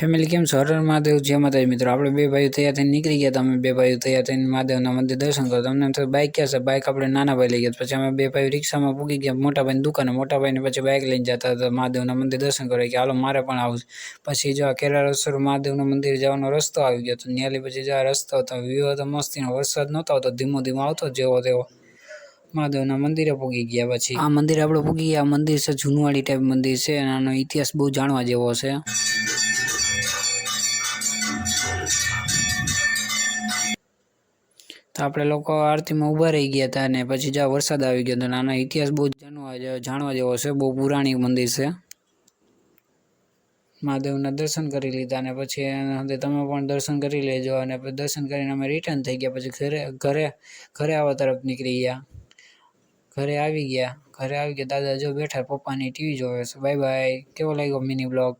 Family કેમ છો? હર મહાદેવ, જય માતાજી મિત્રો. આપણે બે ભાઈઓ તૈયાર થઈને નીકળી ગયા. અમે બે ભાઈઓ તૈયાર થઈને મહાદેવના મંદિર દર્શન કરો. તમને એમ થયું બાઇક ક્યાં છે? બાઇક આપણે નાના ભાઈ લઈ ગયા. પછી અમે બે ભાઈઓ રિક્ષામાં પૂગી ગયા મોટા ભાઈની દુકાને. મોટા ભાઈને પછી બાઇક લઈને જતા હતા મહાદેવના મંદિર દર્શન કરવા કે હાલો મારે પણ આવું. પછી જો કેરા રસોર મહાદેવના મંદિર જવાનો રસ્તો આવી ગયો. તો ન્યાલી પછી જો રસ્તો હતો, વ્યૂ હતો મસ્તીનો. વરસાદ નહોતો આવતો, ધીમો ધીમો આવતો જેવો તેવો. મહાદેવના મંદિરે પૂગી ગયા. પછી આ મંદિર આપણે પૂગી ગયા. આ મંદિર છે જૂનવાડી ટાઈપ મંદિર છે અને આનો ઇતિહાસ બહુ જાણવા જેવો છે. તો આપણે લોકો આરતીમાં ઊભા રહી ગયા હતા અને પછી જ્યાં વરસાદ આવી ગયો હતો. આનો ઇતિહાસ બહુ જાણવા જેવો છે. બહુ પુરાણી મંદિર છે. મહાદેવના દર્શન કરી લીધા અને પછી તમે પણ દર્શન કરી લેજો. અને દર્શન કરીને અમે રિટર્ન થઈ ગયા. પછી ઘરે આવવા તરફ નીકળી ગયા. ઘરે આવી ગયા. દાદા જો બેઠા પપ્પાની ટીવી જોવે છે. Bye bye. કેવો લાગ્યો મિની બ્લોગ?